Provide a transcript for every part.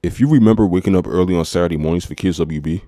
If you remember waking up early on Saturday mornings for Kids WB,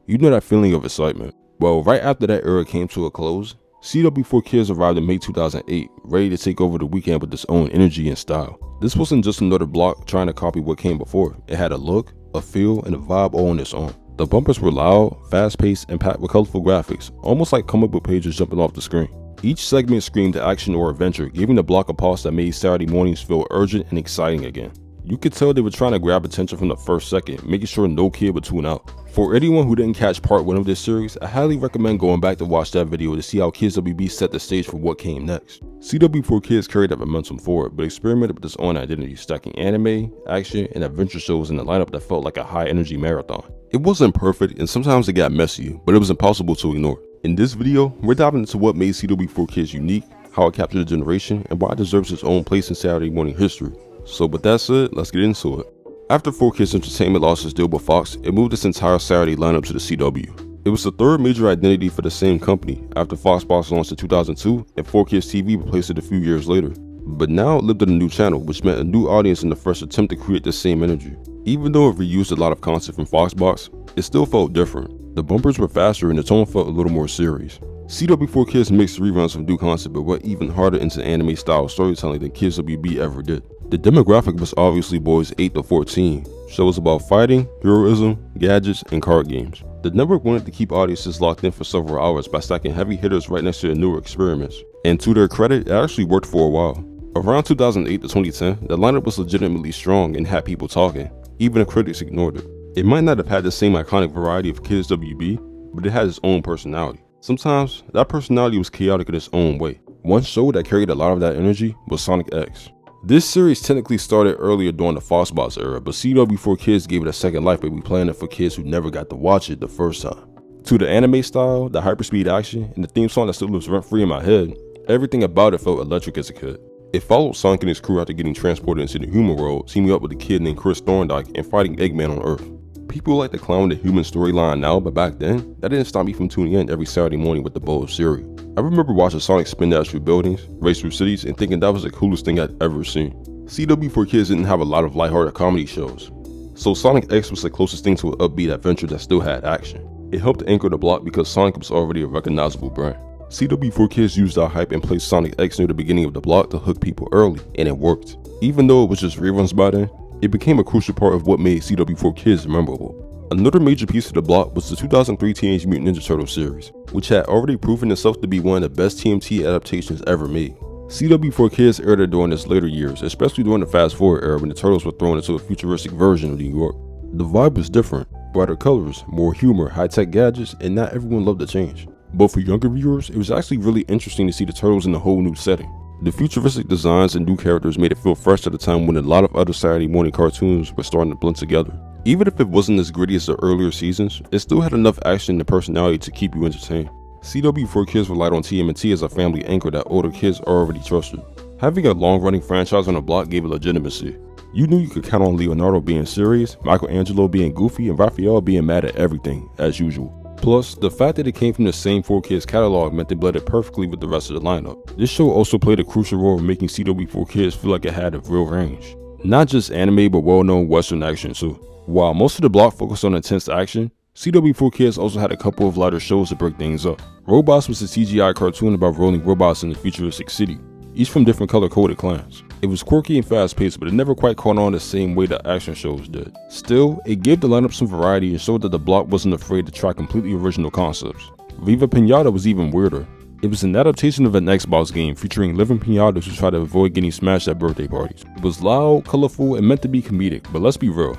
you know that feeling of excitement. Well, right after that era came to a close, CW4 Kids arrived in May 2008, ready to take over the weekend with its own energy and style. This wasn't just another block trying to copy what came before. It had a look, a feel, and a vibe all on its own. The bumpers were loud, fast-paced, and packed with colorful graphics, almost like comic book pages jumping off the screen. Each segment screamed action or adventure, giving the block a pulse that made Saturday mornings feel urgent and exciting again. You could tell they were trying to grab attention from the first second, making sure no kid would tune out. For anyone who didn't catch part 1 of this series, I highly recommend going back to watch that video to see how Kids WB set the stage for what came next. CW4 Kids carried that momentum forward, but experimented with its own identity, stacking anime, action, and adventure shows in a lineup that felt like a high-energy marathon. It wasn't perfect, and sometimes it got messy, but it was impossible to ignore. In this video, we're diving into what made CW4 Kids unique, how it captured a generation, and why it deserves its own place in Saturday morning history. So with that said, let's get into it. After 4Kids Entertainment lost its deal with Fox, it moved its entire Saturday lineup to the CW. It was the third major identity for the same company, after Fox Box launched in 2002 and 4Kids TV replaced it a few years later. But now it lived in a new channel, which meant a new audience in the first attempt to create the same energy. Even though it reused a lot of content from Fox Box, it still felt different. The bumpers were faster and the tone felt a little more serious. CW4 Kids mixed reruns of new concept but went even harder into anime style storytelling than Kids WB ever did. The demographic was obviously boys 8 to 14, shows about fighting, heroism, gadgets, and card games. The network wanted to keep audiences locked in for several hours by stacking heavy hitters right next to the newer experiments. And to their credit, it actually worked for a while. Around 2008 to 2010, the lineup was legitimately strong and had people talking, even if critics ignored it. It might not have had the same iconic variety of Kids WB, but it had its own personality. Sometimes, that personality was chaotic in its own way. One show that carried a lot of that energy was Sonic X. This series technically started earlier during the Fox Box era, but CW4 Kids gave it a second life by replaying it for kids who never got to watch it the first time. To the anime style, the hyperspeed action, and the theme song that still lives rent-free in my head, everything about it felt electric as a kid. It followed Sonic and his crew after getting transported into the human world, teaming up with a kid named Chris Thorndike and fighting Eggman on Earth. People like to clown the human storyline now, but back then, that didn't stop me from tuning in every Saturday morning with a bowl of cereal. I remember watching Sonic spin dash through buildings, race through cities, and thinking that was the coolest thing I'd ever seen. CW4 Kids didn't have a lot of lighthearted comedy shows, so Sonic X was the closest thing to an upbeat adventure that still had action. It helped anchor the block because Sonic was already a recognizable brand. CW4 Kids used that hype and placed Sonic X near the beginning of the block to hook people early, and it worked. Even though it was just reruns by then, it became a crucial part of what made CW4 Kids memorable. Another major piece of the block was the 2003 Teenage Mutant Ninja Turtles series, which had already proven itself to be one of the best TMNT adaptations ever made. CW4 Kids aired it during its later years, especially during the Fast Forward era when the Turtles were thrown into a futuristic version of New York. The vibe was different, brighter colors, more humor, high-tech gadgets, and not everyone loved the change. But for younger viewers, it was actually really interesting to see the Turtles in a whole new setting. The futuristic designs and new characters made it feel fresh at a time when a lot of other Saturday morning cartoons were starting to blend together. Even if it wasn't as gritty as the earlier seasons, it still had enough action and personality to keep you entertained. CW4 Kids relied on TMNT as a family anchor that older kids already trusted. Having a long-running franchise on the block gave it legitimacy. You knew you could count on Leonardo being serious, Michelangelo being goofy, and Raphael being mad at everything, as usual. Plus, the fact that it came from the same 4Kids catalog meant they blended perfectly with the rest of the lineup. This show also played a crucial role in making CW4 Kids feel like it had a real range. Not just anime, but well-known Western action too. While most of the block focused on intense action, CW4 Kids also had a couple of lighter shows to break things up. Robots was a CGI cartoon about rolling robots in a futuristic city, each from different color-coded clans. It was quirky and fast-paced, but it never quite caught on the same way that action shows did. Still, it gave the lineup some variety and showed that the block wasn't afraid to try completely original concepts. Viva Pinata was even weirder. It was an adaptation of an Xbox game featuring living pinatas who try to avoid getting smashed at birthday parties. It was loud, colorful, and meant to be comedic, but let's be real,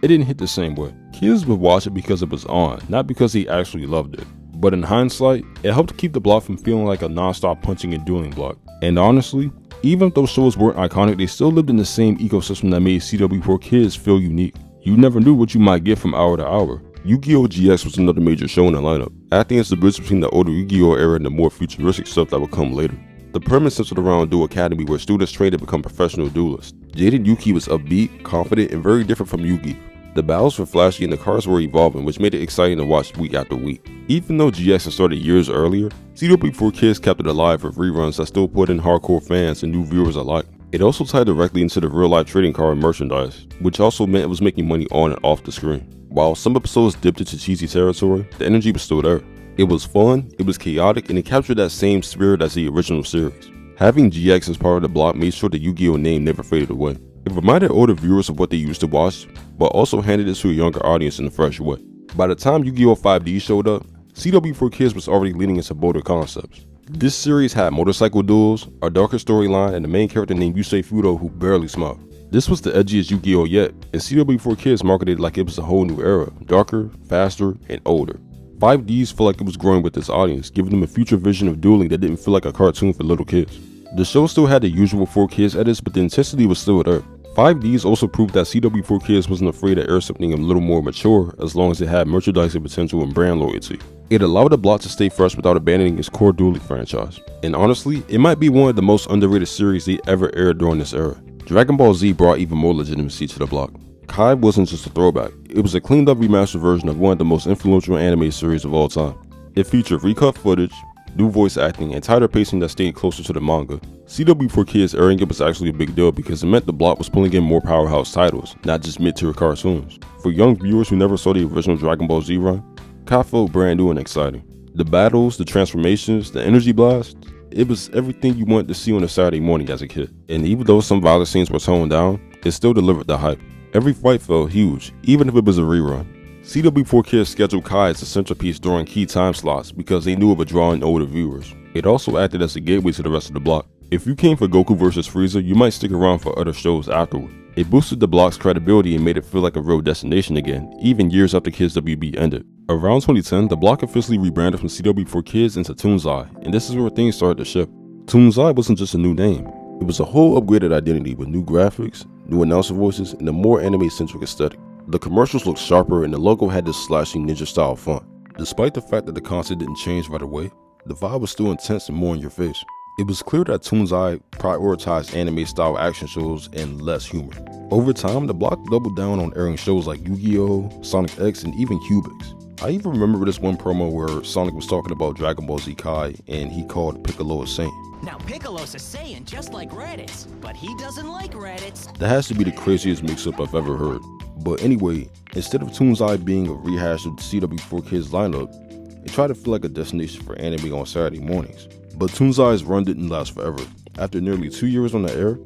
it didn't hit the same way. Kids would watch it because it was on, not because they actually loved it. But in hindsight, it helped keep the block from feeling like a non-stop punching and dueling block. And honestly, even if those shows weren't iconic, they still lived in the same ecosystem that made CW4 Kids feel unique. You never knew what you might get from hour to hour. Yu-Gi-Oh! GX was another major show in the lineup, acting as the bridge between the older Yu-Gi-Oh! Era and the more futuristic stuff that would come later. The premise centered around Duel Academy where students trained to become professional duelists. Jaden Yuki was upbeat, confident, and very different from Yugi. The battles were flashy and the cards were evolving, which made it exciting to watch week after week. Even though GX had started years earlier, CW4 Kids kept it alive with reruns that still put in hardcore fans and new viewers alike. It also tied directly into the real-life trading card merchandise, which also meant it was making money on and off the screen. While some episodes dipped into cheesy territory, the energy was still there. It was fun, it was chaotic, and it captured that same spirit as the original series. Having GX as part of the block made sure the Yu-Gi-Oh name never faded away. It reminded older viewers of what they used to watch, but also handed it to a younger audience in a fresh way. By the time Yu-Gi-Oh 5D showed up, CW4Kids was already leaning into bolder concepts. This series had motorcycle duels, a darker storyline, and a main character named Yusei Fudo who barely smiled. This was the edgiest Yu-Gi-Oh yet, and CW4Kids marketed it like it was a whole new era, darker, faster, and older. 5Ds felt like it was growing with its audience, giving them a future vision of dueling that didn't feel like a cartoon for little kids. The show still had the usual 4Kids edits, but the intensity was still there. 5Ds also proved that CW4Kids wasn't afraid to air something a little more mature as long as it had merchandising potential and brand loyalty. It allowed the block to stay fresh without abandoning its core dueling franchise. And honestly, it might be one of the most underrated series they ever aired during this era. Dragon Ball Z brought even more legitimacy to the block. Kai wasn't just a throwback, it was a cleaned up remastered version of one of the most influential anime series of all time. It featured recut footage, new voice acting, and tighter pacing that stayed closer to the manga. CW4Kids airing it was actually a big deal because it meant the block was pulling in more powerhouse titles, not just mid-tier cartoons. For young viewers who never saw the original Dragon Ball Z run, Kai felt brand new and exciting. The battles, the transformations, the energy blast, it was everything you wanted to see on a Saturday morning as a kid. And even though some violent scenes were toned down, it still delivered the hype. Every fight felt huge, even if it was a rerun. CW4Kids scheduled Kai as a centerpiece during key time slots because they knew it would draw in older viewers. It also acted as a gateway to the rest of the block. If you came for Goku vs Frieza, you might stick around for other shows afterward. It boosted the block's credibility and made it feel like a real destination again, even years after Kids WB ended. Around 2010, the block officially rebranded from CW4Kids into Toonzai, and this is where things started to shift. Toonzai wasn't just a new name, it was a whole upgraded identity with new graphics, new announcer voices, and a more anime-centric aesthetic. The commercials looked sharper and the logo had this slashing ninja-style font. Despite the fact that the concept didn't change right away, the vibe was still intense and more in your face. It was clear that Toonzai prioritized anime-style action shows and less humor. Over time, the block doubled down on airing shows like Yu-Gi-Oh!, Sonic X, and even Cubix. I even remember this one promo where Sonic was talking about Dragon Ball Z Kai and he called Piccolo a saint. Now Piccolo's a Saiyan just like Raditz, but he doesn't like Raditz. That has to be the craziest mix-up I've ever heard. But anyway, instead of Toonzai being a rehash of the CW4Kids lineup, it tried to feel like a destination for anime on Saturday mornings. But Toonzai's run didn't last forever. After nearly 2 years on the air,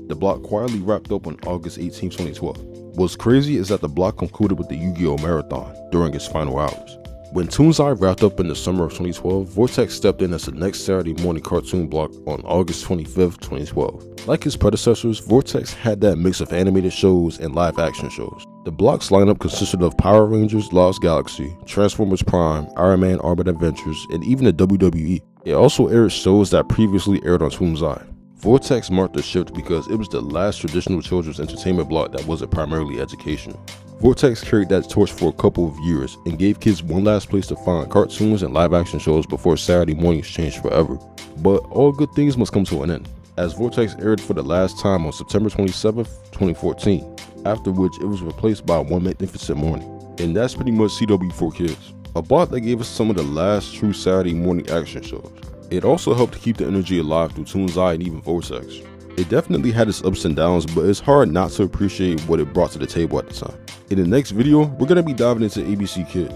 the block quietly wrapped up on August 18, 2012. What's crazy is that the block concluded with the Yu-Gi-Oh! Marathon during its final hours. When Toonzai wrapped up in the summer of 2012, Vortex stepped in as the next Saturday morning cartoon block on August 25, 2012. Like his predecessors, Vortex had that mix of animated shows and live action shows. The block's lineup consisted of Power Rangers, Lost Galaxy, Transformers Prime, Iron Man Armored Adventures, and even the WWE. It also aired shows that previously aired on Toonzai. Vortex marked the shift because it was the last traditional children's entertainment block that wasn't primarily educational. Vortex carried that torch for a couple of years and gave kids one last place to find cartoons and live action shows before Saturday mornings changed forever. But all good things must come to an end, as Vortex aired for the last time on September 27, 2014, after which it was replaced by One Magnificent Morning. And that's pretty much CW4Kids, a block that gave us some of the last true Saturday morning action shows. It also helped to keep the energy alive through Toonzai and even Vortex. It definitely had its ups and downs, but it's hard not to appreciate what it brought to the table at the time. In the next video, we're going to be diving into ABC Kids,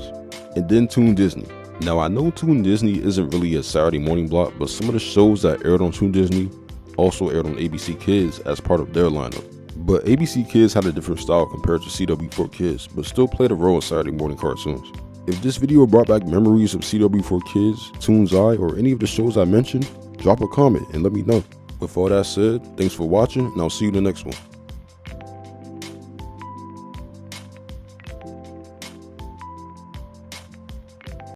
and then Toon Disney. Now I know Toon Disney isn't really a Saturday morning block, but some of the shows that aired on Toon Disney also aired on ABC Kids as part of their lineup. But ABC Kids had a different style compared to CW4Kids, but still played a role in Saturday morning cartoons. If this video brought back memories of CW4Kids, Toonzai, or any of the shows I mentioned, drop a comment and let me know. With all that said, thanks for watching, and I'll see you in the next one.